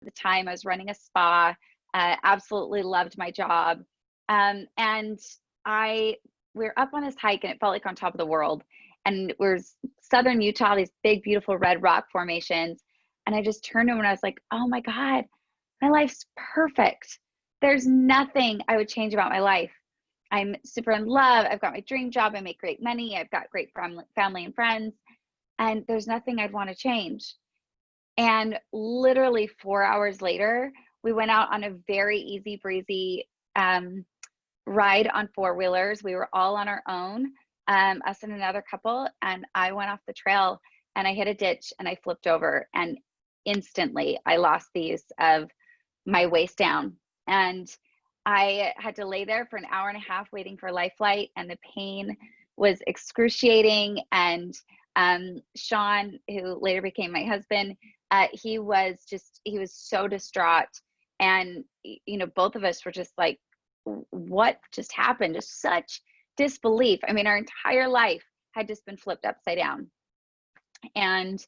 the time. I was running a spa, absolutely loved my job. And I, we were up on this hike and it felt like on top of the world. And we're southern Utah, these big, beautiful red rock formations. And I just turned to him and I was like, oh my God, my life's perfect. There's nothing I would change about my life. I'm super in love. I've got my dream job. I make great money. I've got great family and friends. And there's nothing I'd want to change. And literally 4 hours later, we went out on a very easy breezy ride on four-wheelers. We were all on our own, us and another couple. And I went off the trail and I hit a ditch and I flipped over. And instantly I lost the use of my waist down. And I had to lay there for an hour and a half waiting for life flight, and the pain was excruciating. And Sean, who later became my husband, he was so distraught. And, you know, both of us were just like, what just happened? Just such disbelief. I mean, our entire life had just been flipped upside down. And,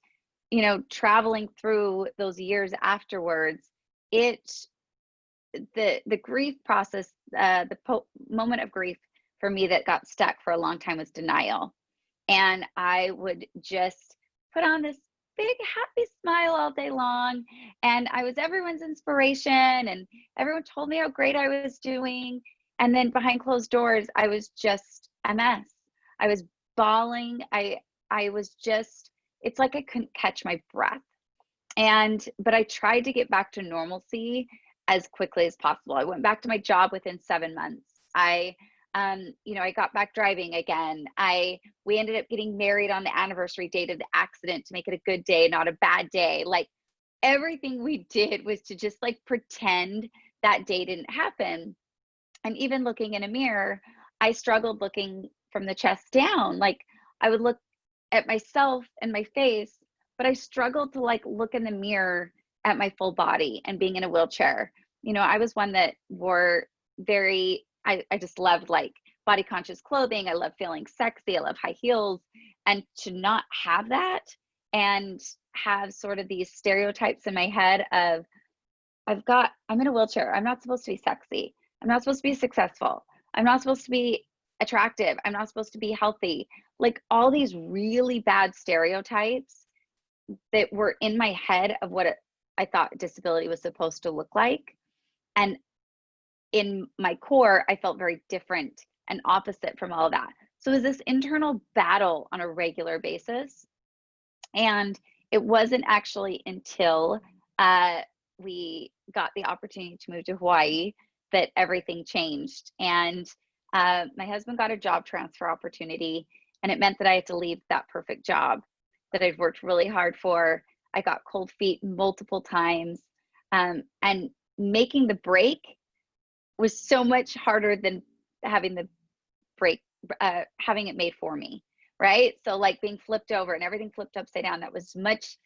you know, traveling through those years afterwards, the grief process, moment of grief for me that got stuck for a long time was denial. And I would just put on this big happy smile all day long, and I was everyone's inspiration, and everyone told me how great I was doing. And then behind closed doors, I was just a mess. I was bawling. I was just, it's like I couldn't catch my breath. But I tried to get back to normalcy as quickly as possible. I went back to my job within 7 months. I got back driving again. We ended up getting married on the anniversary date of the accident to make it a good day, not a bad day. Like, everything we did was to just like pretend that day didn't happen. And even looking in a mirror, I struggled looking from the chest down. Like, I would look at myself and my face, but I struggled to like look in the mirror at my full body and being in a wheelchair. You know, I was one that wore I just loved like body conscious clothing. I love feeling sexy. I love high heels. And to not have that and have sort of these stereotypes in my head of, I'm in a wheelchair. I'm not supposed to be sexy. I'm not supposed to be successful. I'm not supposed to be attractive. I'm not supposed to be healthy. Like, all these really bad stereotypes that were in my head of what I thought disability was supposed to look like. And in my core, I felt very different and opposite from all of that. So it was this internal battle on a regular basis. And it wasn't actually until we got the opportunity to move to Hawaii that everything changed. And my husband got a job transfer opportunity, and it meant that I had to leave that perfect job that I'd worked really hard for. I got cold feet multiple times, and making the break was so much harder than having the break, having it made for me, right? So like being flipped over and everything flipped upside down, that was much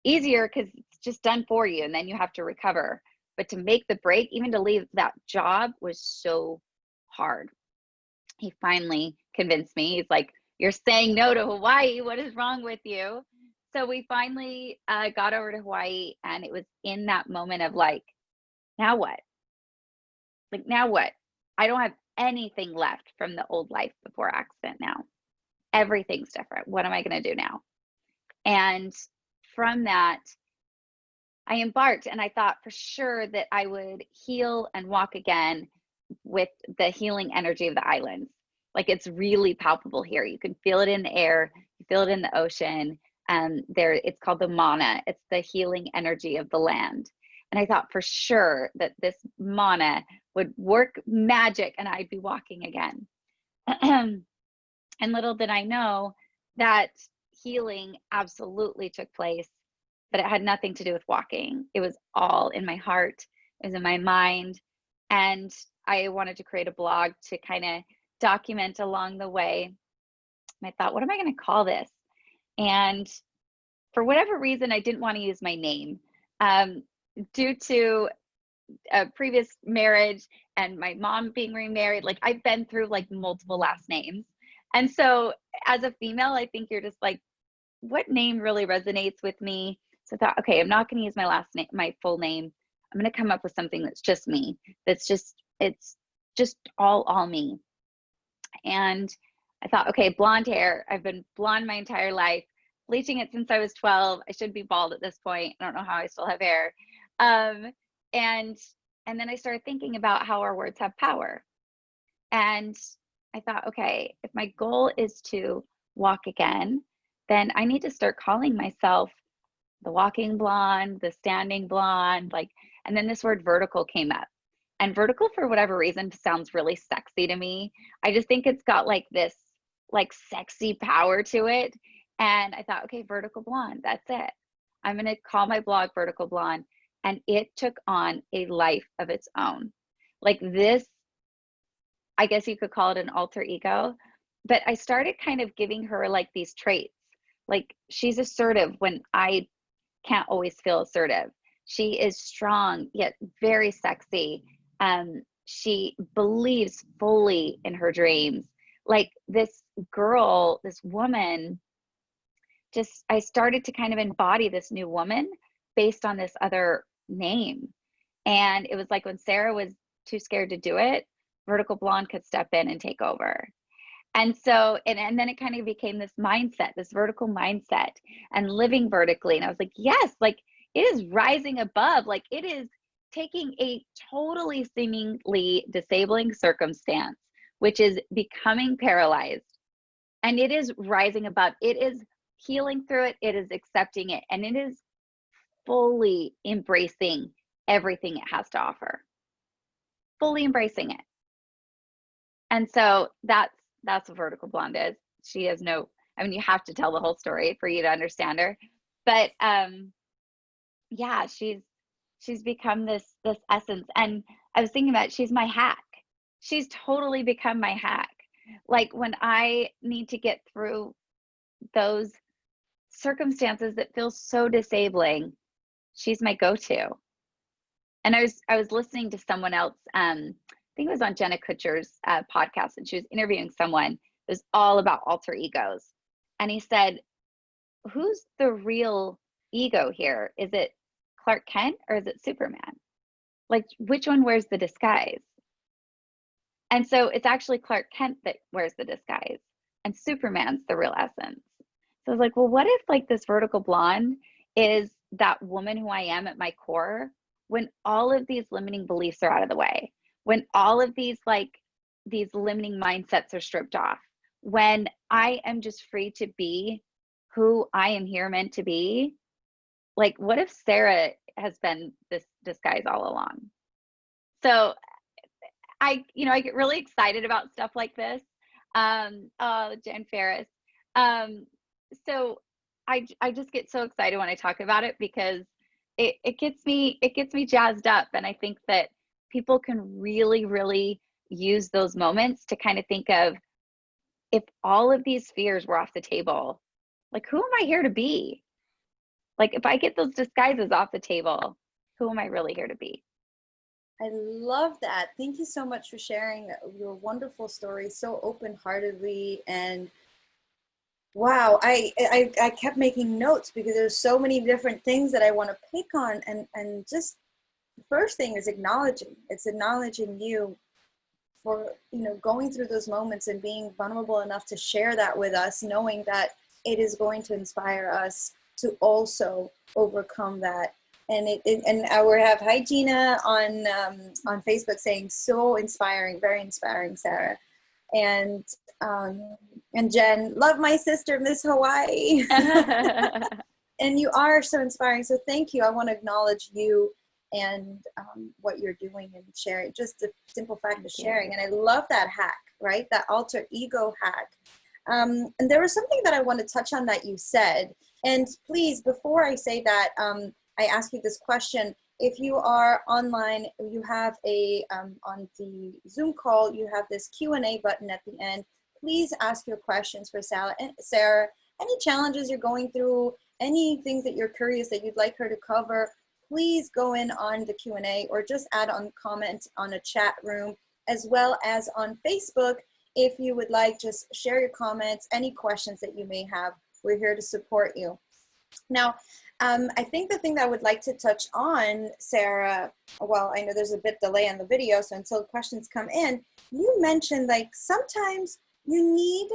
easier because it's just done for you and then you have to recover. But to make the break, even to leave that job, was so hard. He finally convinced me. He's like, you're saying no to Hawaii. What is wrong with you? So we finally got over to Hawaii, and it was in that moment of like, now what? Like, now what? I don't have anything left from the old life before accident now. Everything's different. What am I going to do now? And from that, I embarked, and I thought for sure that I would heal and walk again with the healing energy of the islands. Like, it's really palpable here. You can feel it in the air, you feel it in the ocean. It's called the mana. It's the healing energy of the land. And I thought for sure that this mana would work magic and I'd be walking again. And little did I know that healing absolutely took place, but it had nothing to do with walking. It was all in my heart. It was in my mind. And I wanted to create a blog to kind of document along the way. And I thought, what am I going to call this? And for whatever reason, I didn't want to use my name. Due to a previous marriage and my mom being remarried, like, I've been through like multiple last names. And so as a female, I think you're just like, what name really resonates with me? So I thought, okay, I'm not going to use my last name, my full name. I'm going to come up with something that's just me. It's just all me. And I thought, okay, blonde hair. I've been blonde my entire life, bleaching it since I was 12. I should be bald at this point. I don't know how I still have hair. Um, and and then I started thinking about how our words have power. And I thought, okay, if my goal is to walk again, then I need to start calling myself the walking blonde, the standing blonde, like, and then this word vertical came up. And vertical, for whatever reason, sounds really sexy to me. I just think it's got like this like sexy power to it. And I thought, okay, vertical blonde, that's it. I'm going to call my blog Vertical Blonde. And it took on a life of its own. Like this, I guess you could call it an alter ego. But I started kind of giving her like these traits. Like she's assertive when I can't always feel assertive. She is strong, yet very sexy. She believes fully in her dreams. Like this girl, this woman, just, I started to kind of embody this new woman based on this other name. And it was like when Sarah was too scared to do it, Vertical Blonde could step in and take over. And so, and then it kind of became this mindset, this vertical mindset and living vertically. And I was like, yes, like it is rising above, like it is taking a totally seemingly disabling circumstance, which is becoming paralyzed. And it is rising above, it is healing through it, it is accepting it, and it is fully embracing everything it has to offer, fully embracing it. And so that's what Vertical Blonde is. She has no, I mean, you have to tell the whole story for you to understand her. But yeah, she's become this essence. And I was thinking about it, she's my hack. She's totally become my hack. Like when I need to get through those circumstances that feel so disabling, she's my go-to. And I was listening to someone else, I think it was on Jenna Kutcher's podcast, and she was interviewing someone. It was all about alter egos. And he said, who's the real ego here? Is it Clark Kent or is it Superman? Like, which one wears the disguise? And so it's actually Clark Kent that wears the disguise, and Superman's the real essence. So I was like, well, what if like this Vertical Blonde is that woman who I am at my core when all of these limiting beliefs are out of the way, when all of these like these limiting mindsets are stripped off, when I am just free to be who I am here meant to be. Like, what if Sarah has been this disguise all along? So I get really excited about stuff like this. Oh, Jen Ferris. So I just get so excited when I talk about it because it gets me jazzed up. And I think that people can really, really use those moments to kind of think of, if all of these fears were off the table, like, who am I here to be? Like, if I get those disguises off the table, who am I really here to be? I love that. Thank you so much for sharing your wonderful story so open-heartedly. And wow, I kept making notes because there's so many different things that I want to pick on. And just the first thing is acknowledging. It's acknowledging you for, going through those moments and being vulnerable enough to share that with us, knowing that it is going to inspire us to also overcome that. And we have hi Gina on Facebook saying, so inspiring, very inspiring, Sarah. And Jen, love my sister, Miss Hawaii. And you are so inspiring. So thank you. I want to acknowledge you and what you're doing and sharing, just the simple fact of sharing. And I love that hack, right? That alter ego hack. And there was something that I want to touch on that you said. And please, before I say that, I ask you this question. If you are online, you have on the Zoom call, you have this Q&A button at the end. Please ask your questions for Sarah. Any challenges you're going through, any things that you're curious that you'd like her to cover, please go in on the Q&A or just add on comment on a chat room, as well as on Facebook. If you would like, just share your comments, any questions that you may have. We're here to support you. Now, I think the thing that I would like to touch on, Sarah, well, I know there's a bit delay on the video, so until questions come in, you mentioned like sometimes you need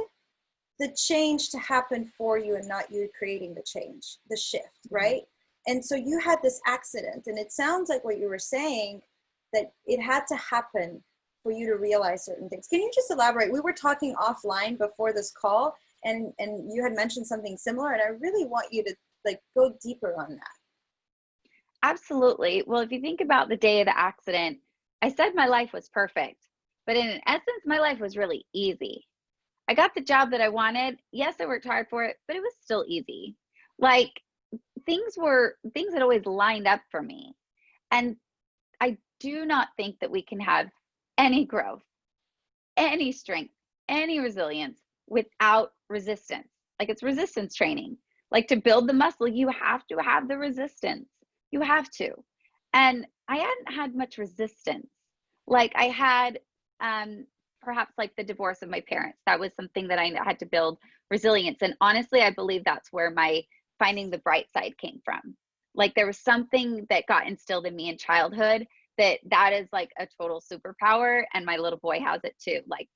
the change to happen for you and not you creating the change, the shift, right? And so you had this accident, and it sounds like what you were saying, that it had to happen for you to realize certain things. Can you just elaborate? We were talking offline before this call, and you had mentioned something similar, and I really want you to like go deeper on that. Absolutely. Well, if you think about the day of the accident, I said my life was perfect, but in essence, my life was really easy. I got the job that I wanted. Yes, I worked hard for it, but it was still easy. Like things had always lined up for me. And I do not think that we can have any growth, any strength, any resilience without resistance. Like it's resistance training. Like to build the muscle, you have to have the resistance. You have to. And I hadn't had much resistance. Like I had perhaps like the divorce of my parents. That was something that I had to build resilience. And honestly, I believe that's where my finding the bright side came from. Like there was something that got instilled in me in childhood that is like a total superpower, and my little boy has it too. Like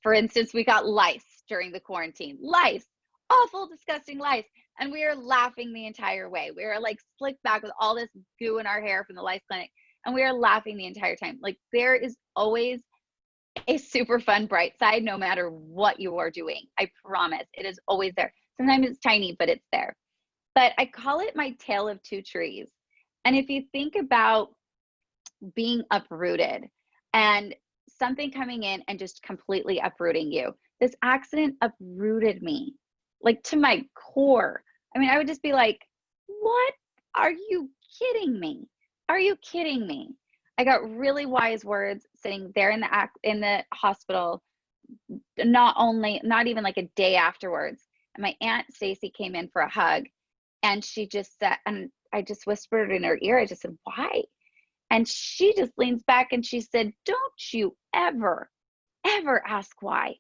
for instance, we got lice during the quarantine. Lice, awful, disgusting lice. And we were laughing the entire way. We were like slicked back with all this goo in our hair from the lice clinic. And we were laughing the entire time. Like there is always a super fun bright side no matter what you are doing. I promise. It is always there. Sometimes it's tiny, but it's there. But I call it my tale of two trees. And if you think about being uprooted and something coming in and just completely uprooting you, this accident uprooted me like to my core. I mean, I would just be like, what? Are you kidding me? Are you kidding me? I got really wise words sitting there in the hospital, not even like a day afterwards. And my Aunt Stacy came in for a hug, and she just said, and I just whispered in her ear, I just said, why? And she just leans back and she said, don't you ever, ever ask why.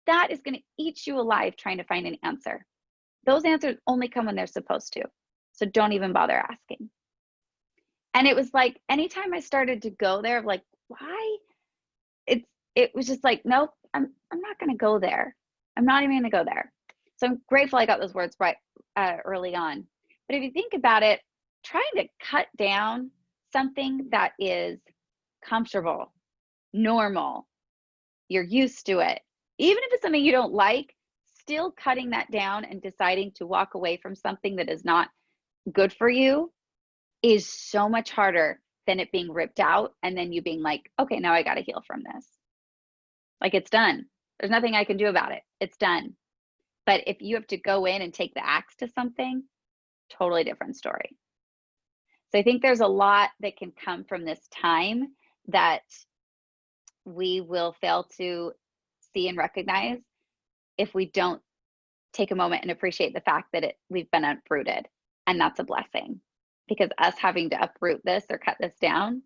That is going to eat you alive trying to find an answer. Those answers only come when they're supposed to. So don't even bother asking. And it was like, anytime I started to go there, like, why? It was just like, nope, I'm not going to go there. I'm not even going to go there. So I'm grateful I got those words right early on. But if you think about it, trying to cut down something that is comfortable, normal, you're used to it, even if it's something you don't like, still cutting that down and deciding to walk away from something that is not good for you is so much harder than it being ripped out and then you being like, okay, now I got to heal from this. Like it's done. There's nothing I can do about it. It's done. But if you have to go in and take the axe to something, totally different story. So I think there's a lot that can come from this time that we will fail to see and recognize if we don't take a moment and appreciate the fact that we've been uprooted. And that's a blessing, because us having to uproot this or cut this down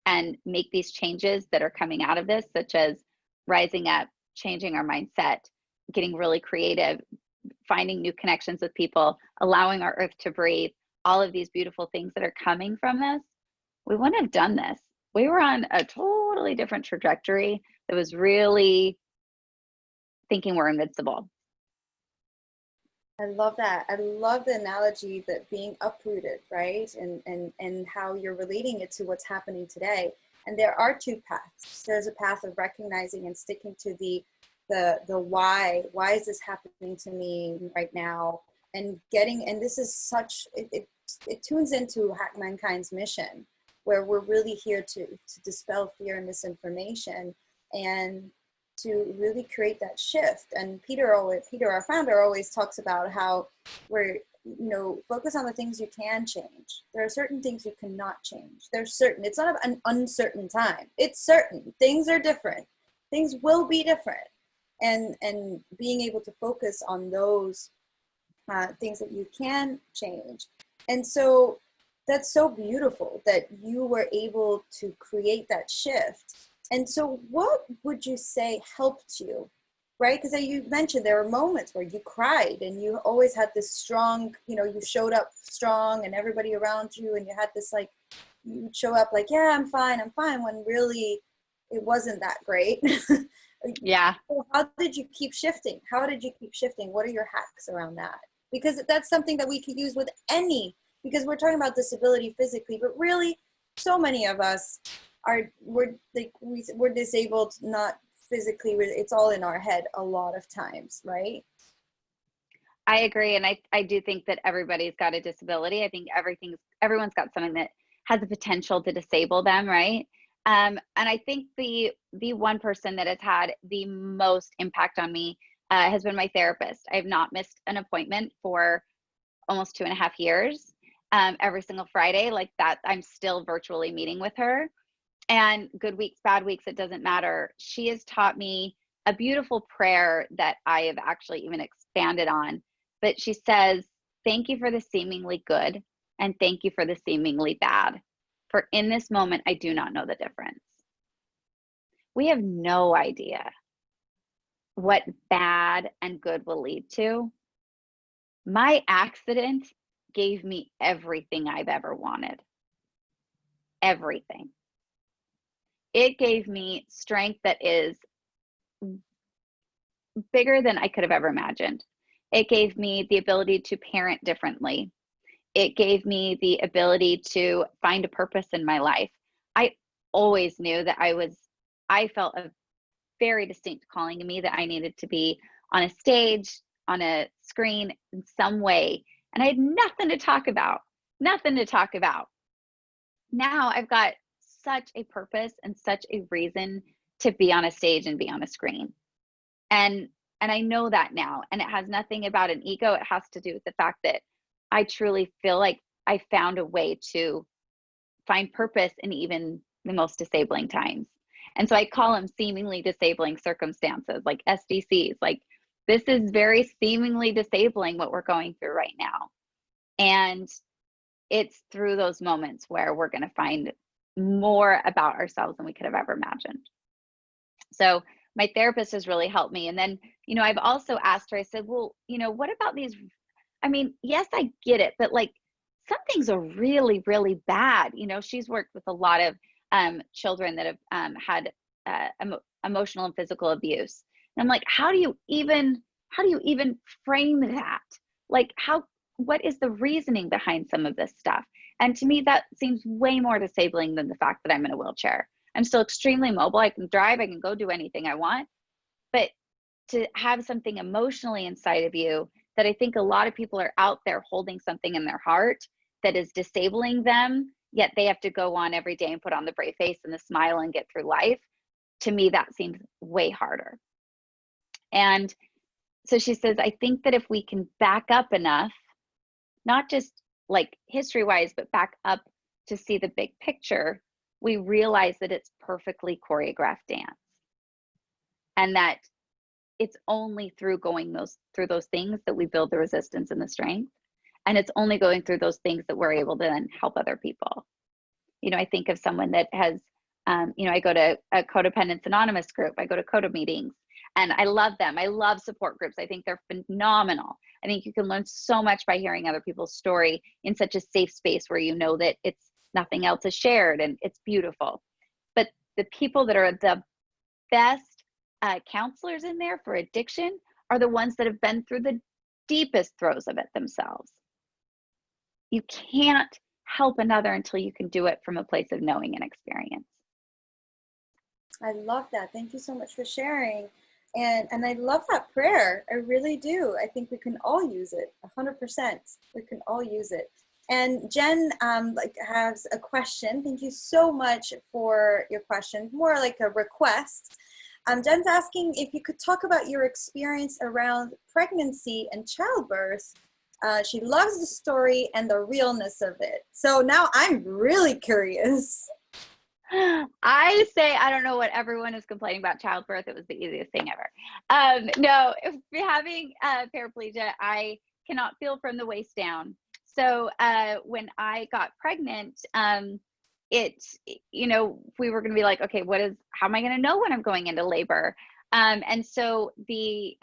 and make these changes that are coming out of this, such as rising up, changing our mindset, getting really creative, finding new connections with people, allowing our earth to breathe, all of these beautiful things that are coming from this, we wouldn't have done this. We were on a totally different trajectory that was really thinking we're invincible. I love that. I love the analogy that being uprooted, right? And how you're relating it to what's happening today. And there are two paths. There's a path of recognizing and sticking to the why. Why is this happening to me right now? And this is such, it tunes into Mankind's mission, where we're really here to dispel fear and misinformation and to really create that shift. And Peter, our founder, always talks about how we're, focus on the things you can change. There are certain things you cannot change. They're certain. It's not an uncertain time. It's certain. Things are different. Things will be different. And being able to focus on those things that you can change. And so that's so beautiful that you were able to create that shift. And so what would you say helped you right? Because you mentioned there were moments where you cried and you always had this strong, you showed up strong and everybody around you, and you had this like, you show up like, yeah, I'm fine, when really it wasn't that great. Yeah. So how did you keep shifting? How did you keep shifting? What are your hacks around that? Because that's something that we could use with any, because we're talking about disability physically, but really so many of us we're disabled, not physically, it's all in our head a lot of times, right? I agree. And I do think that everybody's got a disability. I think everyone's got something that has the potential to disable them, right? And I think the one person that has had the most impact on me has been my therapist. I have not missed an appointment for almost 2.5 years. Every single Friday, like that, I'm still virtually meeting with her. And good weeks, bad weeks, it doesn't matter. She has taught me a beautiful prayer that I have actually even expanded on. But she says, "Thank you for the seemingly good, and thank you for the seemingly bad. For in this moment, I do not know the difference." We have no idea what bad and good will lead to. My accident gave me everything I've ever wanted. Everything. It gave me strength that is bigger than I could have ever imagined. It gave me the ability to parent differently. It gave me the ability to find a purpose in my life. I always knew that I felt a very distinct calling in me that I needed to be on a stage, on a screen in some way. And I had nothing to talk about, nothing to talk about. Now I've got such a purpose and such a reason to be on a stage and be on a screen. And I know that now, and it has nothing about an ego. It has to do with the fact that I truly feel like I found a way to find purpose in even the most disabling times. And so I call them seemingly disabling circumstances, like SDCs. Like, this is very seemingly disabling what we're going through right now. And it's through those moments where we're going to find more about ourselves than we could have ever imagined. So my therapist has really helped me. And then, I've also asked her, I said, well, what about these? I mean, yes, I get it, but like, some things are really, really bad. She's worked with a lot of children that have had emotional and physical abuse. And I'm like, how do you even frame that? Like, what is the reasoning behind some of this stuff? And to me, that seems way more disabling than the fact that I'm in a wheelchair. I'm still extremely mobile. I can drive, I can go do anything I want. But to have something emotionally inside of you that I think a lot of people are out there holding something in their heart that is disabling them, yet they have to go on every day and put on the brave face and the smile and get through life. To me, that seems way harder. And so she says, I think that if we can back up enough, not just like history wise, but back up to see the big picture, we realize that it's perfectly choreographed dance. And that it's only through going through those things that we build the resistance and the strength. And it's only going through those things that we're able to then help other people. I think of someone that has, I go to a Codependence Anonymous group, I go to CODA meetings, and I love them. I love support groups. I think they're phenomenal. I think you can learn so much by hearing other people's story in such a safe space where you know that it's nothing else is shared and it's beautiful. But the people that are the best counselors in there for addiction are the ones that have been through the deepest throes of it themselves. You can't help another until you can do it from a place of knowing and experience. I love that. Thank you so much for sharing. And I love that prayer. I really do. I think we can all use it. 100%. We can all use it. And Jen has a question. Thank you so much for your question. More like a request. Jen's asking if you could talk about your experience around pregnancy and childbirth. She loves the story and the realness of it. So now I'm really curious. I say, I don't know what everyone is complaining about childbirth. It was the easiest thing ever. No, if you're having paraplegia, I cannot feel from the waist down. So when I got pregnant, we were going to be like, okay, how am I going to know when I'm going into labor? And so the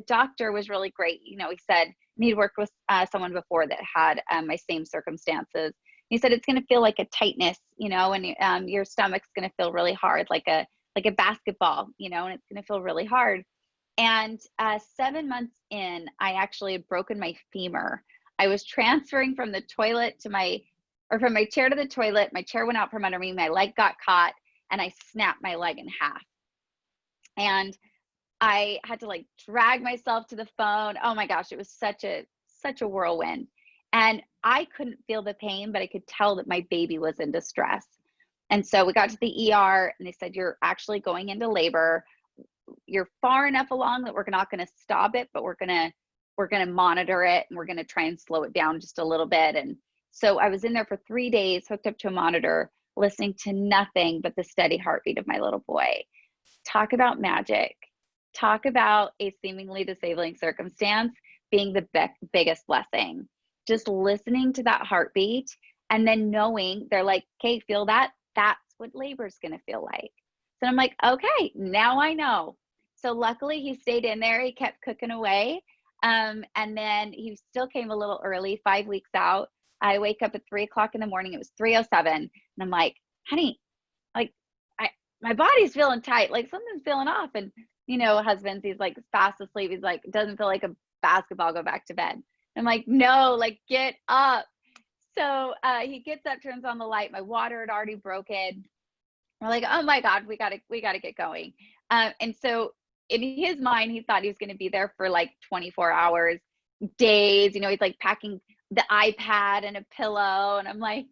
doctor was really great. You know, he said, and he'd worked with someone before that had my same circumstances. He said, it's going to feel like a tightness, you know, and your stomach's going to feel really hard, like a basketball, you know, and it's going to feel really hard. And 7 months in, I actually had broken my femur. I was transferring from the toilet to from my chair to the toilet. My chair went out from under me. My leg got caught and I snapped my leg in half. And I had to like drag myself to the phone. Oh my gosh, it was such a whirlwind. And I couldn't feel the pain, but I could tell that my baby was in distress. And so we got to the ER and they said, you're actually going into labor. You're far enough along that we're not going to stop it, but we're going to monitor it and we're going to try and slow it down just a little bit. And so I was in there for 3 days, hooked up to a monitor, listening to nothing but the steady heartbeat of my little boy. Talk about magic. Talk about a seemingly disabling circumstance being the biggest blessing. Just listening to that heartbeat and then knowing they're like, okay, feel that? That's what labor is going to feel like. So I'm like, okay, now I know. So luckily he stayed in there. He kept cooking away. And then he still came a little early, 5 weeks out. I wake up at 3 o'clock in the morning. It was 3:07. And I'm like, honey, like my body's feeling tight. Like something's feeling off. And you know, husbands, he's like fast asleep. He's like, doesn't feel like a basketball, go back to bed. I'm like, no, like get up. So he gets up, turns on the light. My water had already broken. We're like, oh my God, we gotta get going. And so in his mind, he thought he was going to be there for like 24 hours, days. You know, he's like packing the iPad and a pillow. And I'm like,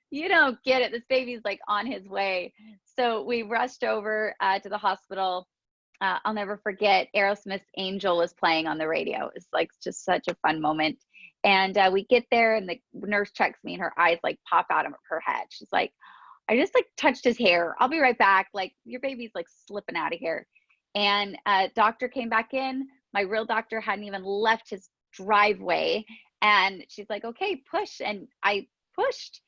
you don't get it. This baby's like on his way. So we rushed over to the hospital. I'll never forget Aerosmith's Angel was playing on the radio. It's like just such a fun moment. And we get there and the nurse checks me and her eyes like pop out of her head. She's like, I just like touched his hair. I'll be right back. Like your baby's like slipping out of here. And doctor came back in. My real doctor hadn't even left his driveway. And she's like, okay, push. And I pushed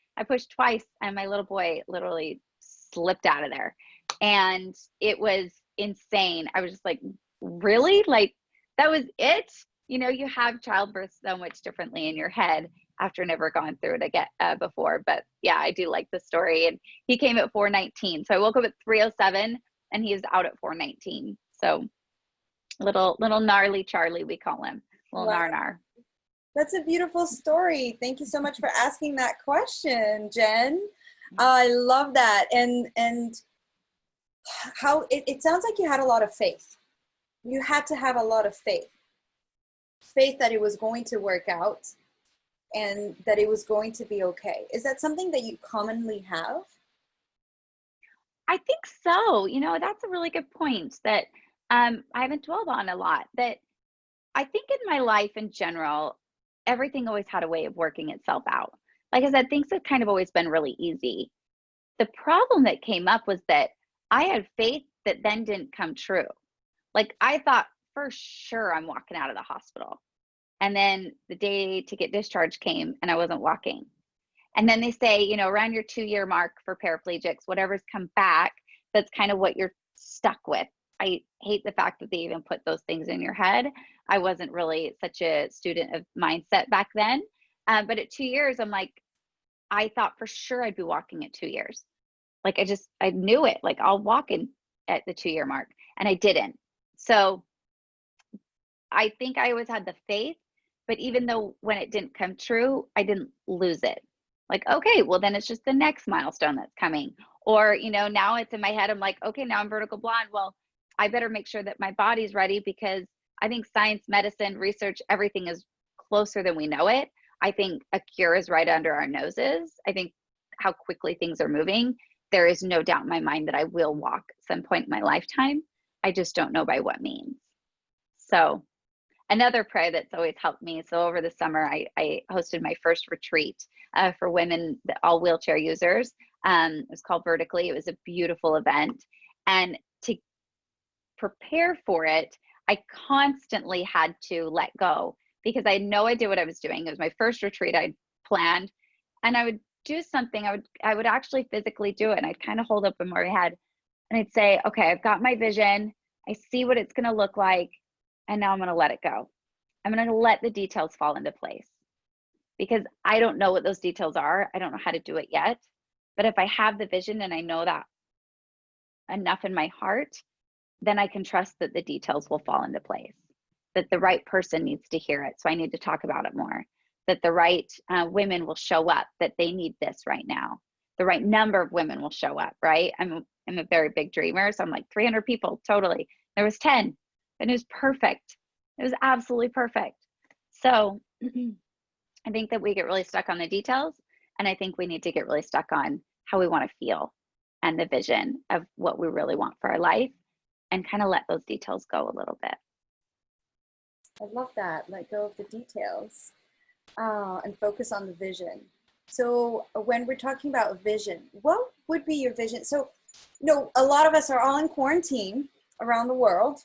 twice and my little boy literally slipped out of there. And it was insane. I was just like, really? Like that was it? You know, you have childbirth so much differently in your head after never gone through it again before. But yeah, I do like the story. And he came at 4:19. So I woke up at 3:07 and he was out at 4:19. So little gnarly Charlie, we call him. Little Wow. nar. That's a beautiful story. Thank you so much for asking that question, Jen. I love that. And how it sounds like you had a lot of faith. You had to have a lot of faith that it was going to work out and that it was going to be okay. Is that something that you commonly have? I think so. You know, that's a really good point that I haven't dwelled on a lot. That I think in my life in general, everything always had a way of working itself out. Like I said, things have kind of always been really easy. The problem that came up was that I had faith that then didn't come true. Like I thought for sure I'm walking out of the hospital. And then the day to get discharged came and I wasn't walking. And then they say, you know, around your 2-year mark for paraplegics, whatever's come back, that's kind of what you're stuck with. I hate the fact that they even put those things in your head. I wasn't really such a student of mindset back then. But at 2 years, I'm like, I thought for sure I'd be walking at 2 years. Like I knew it, like I'll walk in at the 2-year mark and I didn't. So I think I always had the faith, but even though when it didn't come true, I didn't lose it. Like, okay, well then it's just the next milestone that's coming. Or, you know, now it's in my head. I'm like, okay, now I'm vertical blonde. Well, I better make sure that my body's ready because I think science, medicine, research, everything is closer than we know it. I think a cure is right under our noses. I think how quickly things are moving. There is no doubt in my mind that I will walk at some point in my lifetime. I just don't know by what means. So another prayer that's always helped me. So over the summer, I hosted my first retreat for women, all wheelchair users. It was called Vertically. It was a beautiful event. And to prepare for it, I constantly had to let go because I had no idea what I was doing. It was my first retreat I'd planned, and I would do something. I would actually physically do it, and I'd kind of hold up in my head, and I'd say, "Okay, I've got my vision, I see what it's going to look like, and now I'm going to let it go. I'm going to let the details fall into place because I don't know what those details are. I don't know how to do it yet. But if I have the vision and I know that enough in my heart, then I can trust that the details will fall into place, that the right person needs to hear it. So I need to talk about it more, that the right women will show up, that they need this right now. The right number of women will show up, right? I'm a very big dreamer. So I'm like 300 people, totally. There was 10 and it was perfect. It was absolutely perfect. So I think that we get really stuck on the details, and I think we need to get really stuck on how we want to feel and the vision of what we really want for our life, and kind of let those details go a little bit. I love that. Let go of the details and focus on the vision. So when we're talking about vision, what would be your vision? So, you know, a lot of us are all in quarantine around the world.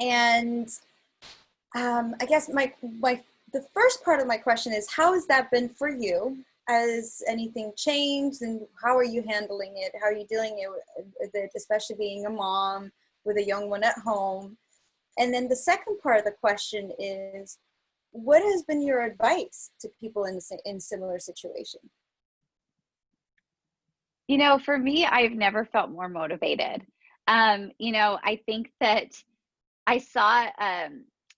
And I guess the first part of my question is, how has that been for you? Has anything changed, and how are you handling it? How are you dealing with it, especially being a mom with a young one at home? And then the second part of the question is, what has been your advice to people in similar situation? You know, for me, I've never felt more motivated. You know, I think that I saw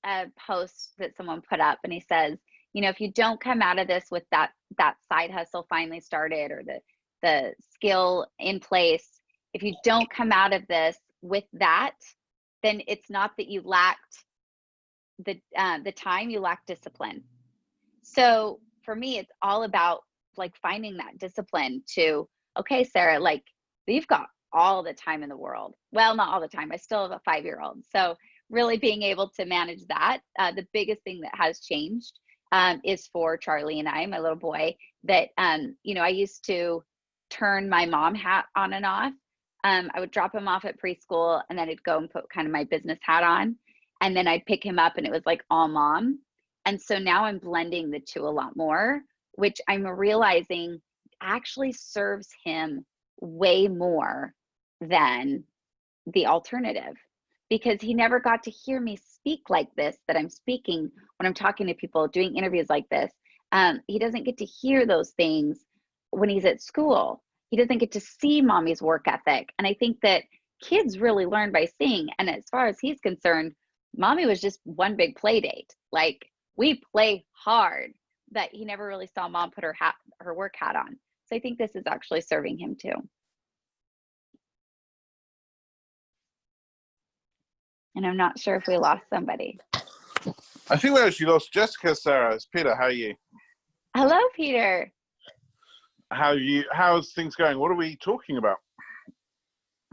a post that someone put up, and he says, you know, if you don't come out of this with that side hustle finally started, or the skill in place, if you don't come out of this with that, then it's not that you lacked the time, you lacked discipline. So for me, it's all about like finding that discipline to, okay, Sarah, like you've got all the time in the world. Well, not all the time. I still have a 5-year-old. So really being able to manage that. The biggest thing that has changed is for Charlie and I, my little boy, that, you know, I used to turn my mom hat on and off. I would drop him off at preschool, and then I'd go and put kind of my business hat on. And then I'd pick him up, and it was like all mom. And so now I'm blending the two a lot more, which I'm realizing actually serves him way more than the alternative, because he never got to hear me speak like this, that I'm speaking when I'm talking to people, doing interviews like this. He doesn't get to hear those things when he's at school. He doesn't get to see mommy's work ethic. And I think that kids really learn by seeing. And as far as he's concerned, mommy was just one big play date. Like, we play hard, that he never really saw mom put her work hat on. So I think this is actually serving him too. And I'm not sure if we lost somebody. I think we actually lost Jessica. Sarah, it's Peter. How are you? Hello, Peter. How's things going? What are we talking about?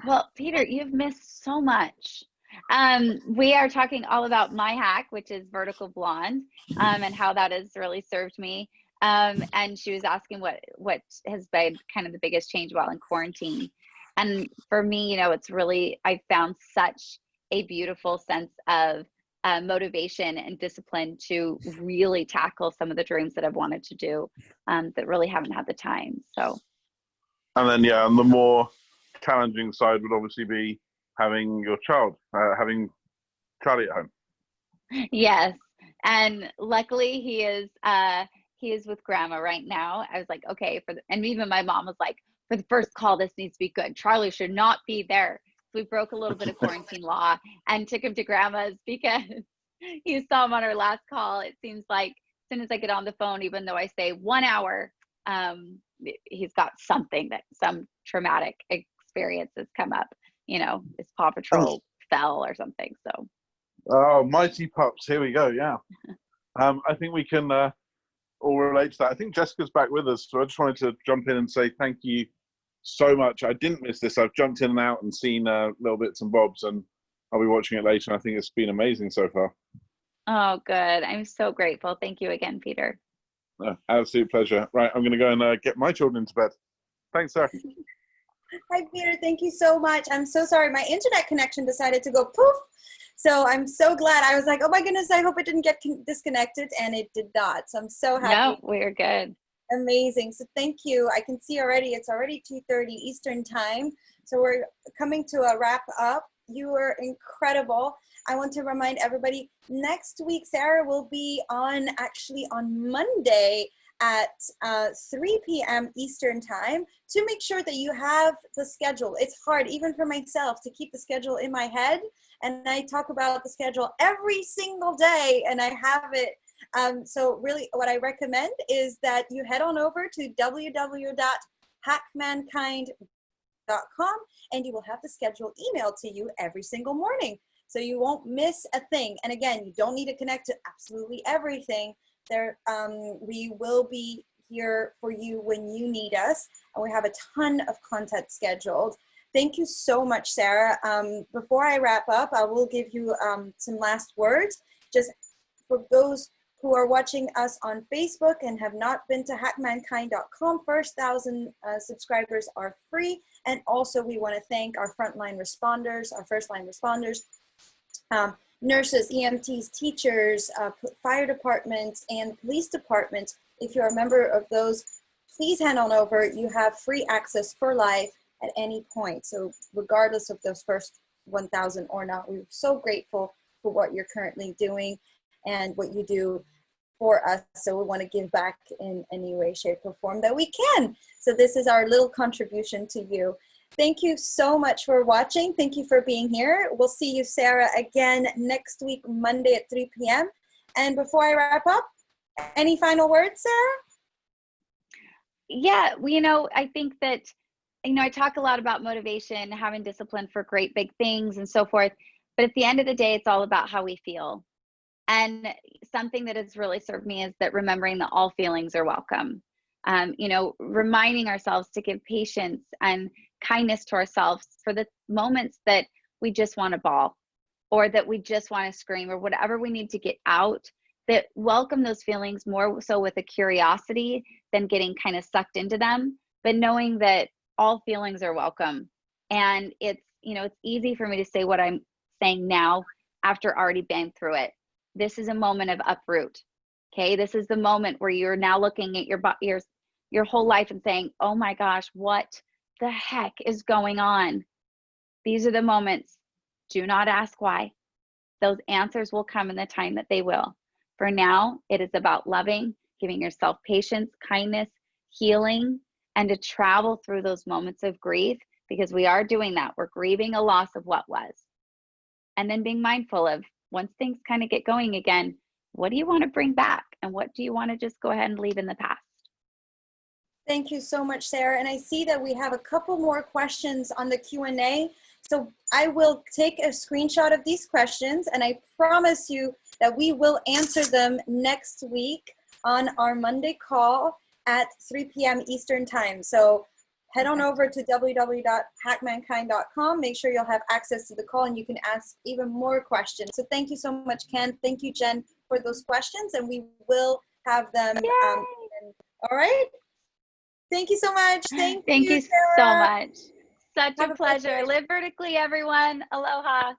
Well, Peter, you've missed so much. We are talking all about my hack, which is vertical blonde, and how that has really served me. And she was asking what has been kind of the biggest change while in quarantine. And for me, you know, it's really, I found such a beautiful sense of motivation and discipline to really tackle some of the dreams that I've wanted to do, that really haven't had the time. So. And then, yeah, and the more challenging side would obviously be having your child, having Charlie at home. Yes, and luckily he is with grandma right now. I was like, okay, and even my mom was like, for the first call, this needs to be good. Charlie should not be there. So we broke a little bit of quarantine law and took him to grandma's, because you saw him on our last call. It seems like as soon as I get on the phone, even though I say 1 hour, he's got something, that some traumatic experience has come up. You know, his Paw Patrol fell or something. So. Oh, mighty pups! Here we go. Yeah, I think we can all relate to that. I think Jessica's back with us, so I just wanted to jump in and say thank you so much. I didn't miss this. I've jumped in and out and seen little bits and bobs, and I'll be watching it later. And I think it's been amazing so far. Oh, good. I'm so grateful. Thank you again, Peter. Absolute pleasure. Right, I'm going to go and get my children into bed. Thanks, Sarah. Hi, Peter. Thank you so much. I'm so sorry. My internet connection decided to go poof. So I'm so glad. I was like, oh my goodness, I hope it didn't get disconnected, and it did not. So I'm so happy. No, we're good. Amazing. So thank you. I can see already, it's already 2:30 Eastern time. So we're coming to a wrap up. You were incredible. I want to remind everybody, next week, Sarah will be actually on Monday at 3 p.m. Eastern time, to make sure that you have the schedule. It's hard, even for myself, to keep the schedule in my head. And I talk about the schedule every single day, and I have it. So really what I recommend is that you head on over to www.hackmankind.com, and you will have the schedule emailed to you every single morning. So you won't miss a thing. And again, you don't need to connect to absolutely everything. We will be here for you when you need us, and we have a ton of content scheduled. Thank you so much, Sarah. Before I wrap up, I will give you some last words. Just for those who are watching us on Facebook and have not been to hackmankind.com, first 1,000 subscribers are free. And also we want to thank our frontline responders, our first line responders, nurses, EMTs, teachers, fire departments, and police departments. If you're a member of those, please hand on over. You have free access for life at any point. So regardless of those first 1,000 or not, we're so grateful for what you're currently doing and what you do for us. So we want to give back in any way, shape, or form that we can. So this is our little contribution to you. Thank you so much for watching. Thank you for being here. We'll see you, Sarah, again next week, Monday at 3 p.m. And before I wrap up, any final words, Sarah? Yeah, I think that, I talk a lot about motivation, having discipline for great big things and so forth. But at the end of the day, it's all about how we feel. And something that has really served me is that remembering that all feelings are welcome. Reminding ourselves to give patience and kindness to ourselves for the moments that we just want to bawl, or that we just want to scream, or whatever we need to get out, that welcome those feelings more so with a curiosity than getting kind of sucked into them, but knowing that all feelings are welcome. And it's easy for me to say what I'm saying now after already being through it. This is a moment of uproot. Okay. This is the moment where you're now looking at your whole life and saying, oh my gosh, what the heck is going on? These are the moments. Do not ask why. Those answers will come in the time that they will. For now, it is about loving, giving yourself patience, kindness, healing, and to travel through those moments of grief, because we are doing that. We're grieving a loss of what was. And then being mindful of, once things kind of get going again, what do you want to bring back? And what do you want to just go ahead and leave in the past? Thank you so much, Sarah. And I see that we have a couple more questions on the Q&A. So I will take a screenshot of these questions, and I promise you that we will answer them next week on our Monday call at 3 p.m. Eastern time. So head on over to www.hackmankind.com. Make sure you'll have access to the call, and you can ask even more questions. So thank you so much, Ken. Thank you, Jen, for those questions, and we will have them. All right. Thank you so much. Thank you, Sarah. So much. Such Have a pleasure. Live vertically, everyone. Aloha.